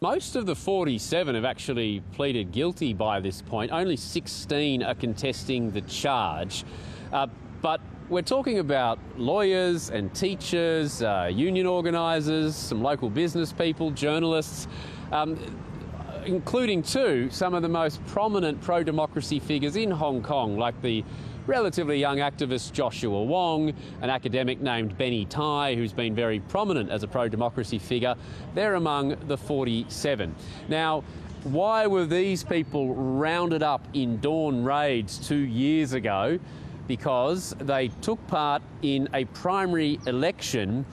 Most of the 47 have actually pleaded guilty by this point. Only 16 are contesting the charge. But we're talking about lawyers and teachers, union organisers, some local business people, journalists, including too some of the most prominent pro-democracy figures in Hong Kong, like the relatively young activist Joshua Wong, an academic named Benny Tai, who's been very prominent as a pro-democracy figure. They're among the 47. Now, why were these people rounded up in dawn raids 2 years ago? Because they took part in a primary election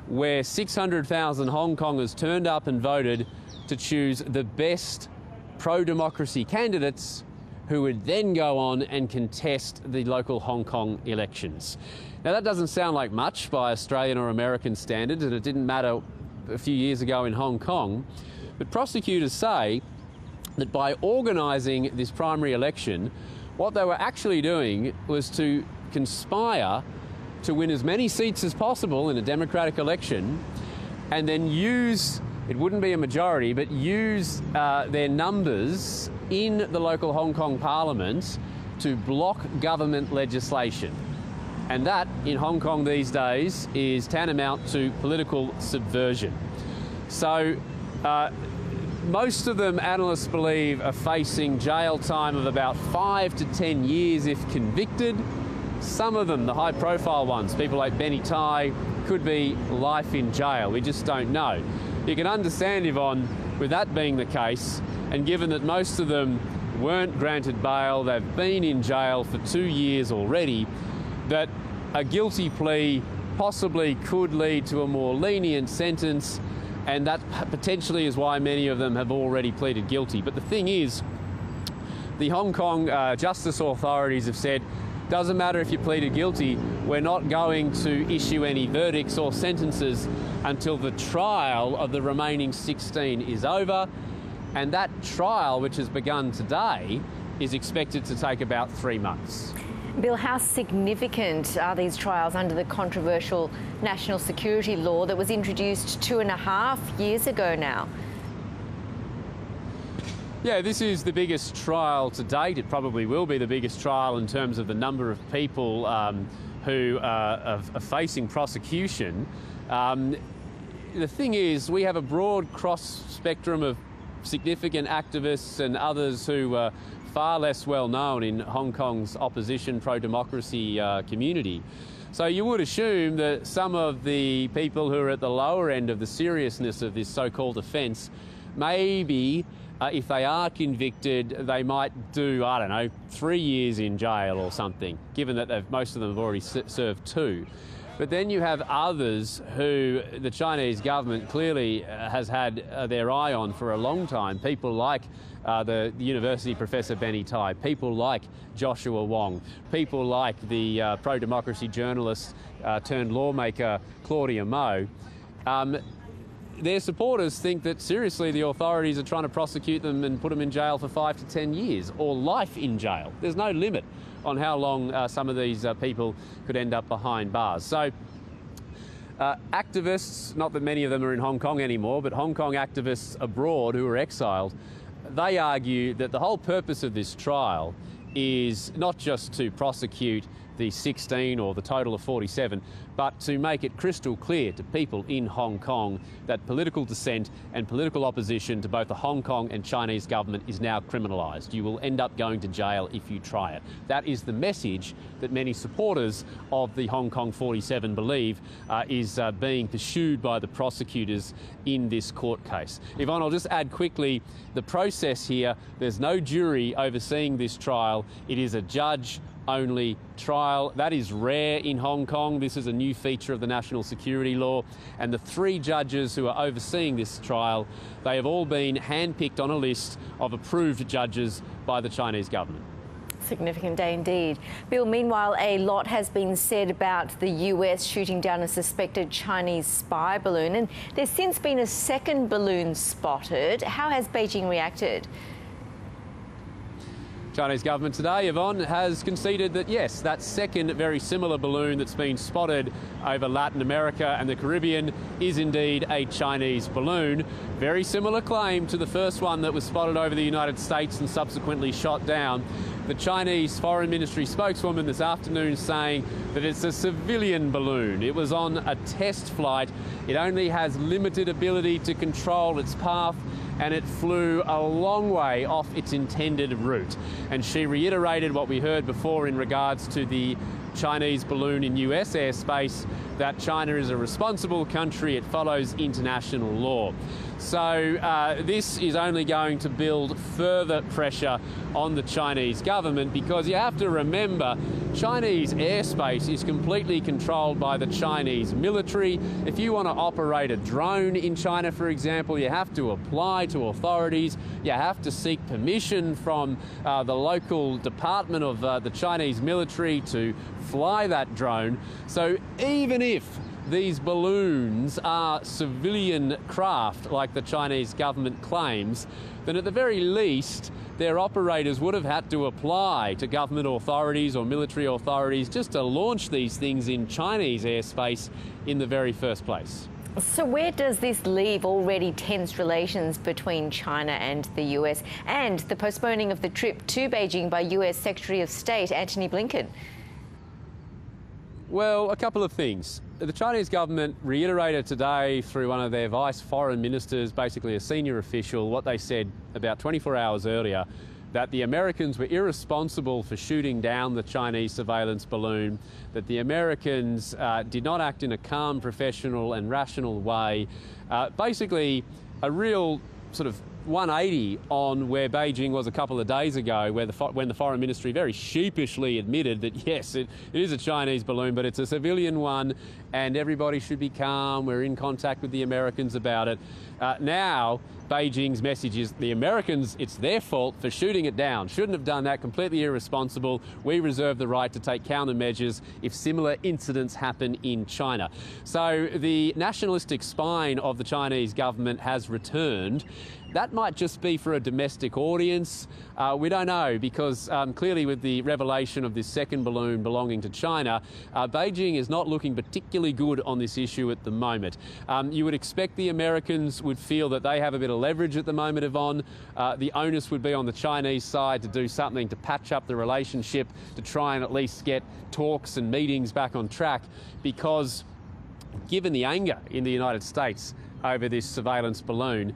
where 600,000 Hong Kongers turned up and voted to choose the best pro-democracy candidates who would then go on and contest the local Hong Kong elections. Now, that doesn't sound like much by Australian or American standards, and it didn't matter a few years ago in Hong Kong, but prosecutors say that by organising this primary election, what they were actually doing was to conspire to win as many seats as possible in a democratic election and then use, it wouldn't be a majority, but use their numbers in the local Hong Kong Parliament to block government legislation. And that, in Hong Kong these days, is tantamount to political subversion. So most of them, analysts believe, are facing jail time of about 5 to 10 years if convicted. Some of them, the high-profile ones, people like Benny Tai, could be life in jail. We just don't know. You can understand, Yvonne, with that being the case, and given that most of them weren't granted bail, they've been in jail for 2 years already, that a guilty plea possibly could lead to a more lenient sentence, and that potentially is why many of them have already pleaded guilty. But the thing is, the Hong Kong justice authorities have said, doesn't matter if you pleaded guilty, we're not going to issue any verdicts or sentences until the trial of the remaining 16 is over. And that trial, which has begun today, is expected to take about 3 months. Bill, how significant are these trials under the controversial national security law that was introduced 2.5 years ago now? Yeah, this is the biggest trial to date. It probably will be the biggest trial in terms of the number of people who are facing prosecution. The thing is, we have a broad cross-spectrum of significant activists and others who are far less well known in Hong Kong's opposition pro-democracy community. So you would assume that some of the people who are at the lower end of the seriousness of this so-called offence, maybe if they are convicted, they might do, I don't know, 3 years in jail or something, given that most of them have already served 2. But then you have others who the Chinese government clearly has had their eye on for a long time. People like the university professor Benny Tai, people like Joshua Wong, people like the pro-democracy journalist turned lawmaker Claudia Mo. Their supporters think that seriously the authorities are trying to prosecute them and put them in jail for 5 to 10 years or life in jail. There's no limit on how long some of these people could end up behind bars. So activists, not that many of them are in Hong Kong anymore, but Hong Kong activists abroad who are exiled, they argue that the whole purpose of this trial is not just to prosecute the 16 or the total of 47, but to make it crystal clear to people in Hong Kong that political dissent and political opposition to both the Hong Kong and Chinese government is now criminalised. You will end up going to jail if you try it. That is the message that many supporters of the Hong Kong 47 believe is being pursued by the prosecutors in this court case. Yvonne, I'll just add quickly, the process here, there's no jury overseeing this trial. It is a judge-only trial. That is rare in Hong Kong. This is a new feature of the national security law. And the 3 judges who are overseeing this trial, they have all been handpicked on a list of approved judges by the Chinese government. Significant day indeed. Bill, meanwhile, a lot has been said about the US shooting down a suspected Chinese spy balloon, and there's since been a second balloon spotted. How has Beijing reacted? Chinese government today, Yvonne, has conceded that yes, that second very similar balloon that's been spotted over Latin America and the Caribbean is indeed a Chinese balloon. Very similar claim to the first one that was spotted over the United States and subsequently shot down. The Chinese Foreign Ministry spokeswoman this afternoon saying that it's a civilian balloon. It was on a test flight. It only has limited ability to control its path, and it flew a long way off its intended route. And she reiterated what we heard before in regards to the Chinese balloon in US airspace, that China is a responsible country, it follows international law. So this is only going to build further pressure on the Chinese government, because you have to remember, Chinese airspace is completely controlled by the Chinese military. If you want to operate a drone in China, for example, you have to apply to authorities, you have to seek permission from the local department of the Chinese military to fly that drone. So even if these balloons are civilian craft, like the Chinese government claims, then at the very least, their operators would have had to apply to government authorities or military authorities just to launch these things in Chinese airspace in the very first place. So where does this leave already tense relations between China and the US, and the postponing of the trip to Beijing by US Secretary of State Antony Blinken? Well, a couple of things. The Chinese government reiterated today through one of their vice foreign ministers, basically a senior official, what they said about 24 hours earlier, that the Americans were irresponsible for shooting down the Chinese surveillance balloon, that the Americans did not act in a calm, professional and rational way. Basically, a real sort of 180 on where Beijing was a couple of days ago, where when the Foreign Ministry very sheepishly admitted that yes, it is a Chinese balloon, but it's a civilian one and everybody should be calm, we're in contact with the Americans about it. Now Beijing's message is the Americans, it's their fault for shooting it down. Shouldn't have done that, completely irresponsible. We reserve the right to take countermeasures if similar incidents happen in China. So the nationalistic spine of the Chinese government has returned. That might just be for a domestic audience. We don't know, because clearly with the revelation of this second balloon belonging to China, Beijing is not looking particularly good on this issue at the moment. You would expect the Americans would feel that they have a bit of leverage at the moment, Yvonne. The onus would be on the Chinese side to do something to patch up the relationship, to try and at least get talks and meetings back on track, because given the anger in the United States over this surveillance balloon,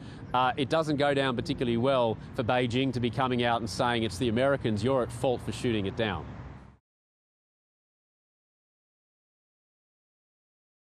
it doesn't go down particularly well for Beijing to be coming out and saying it's the Americans, you're at fault for shooting it down.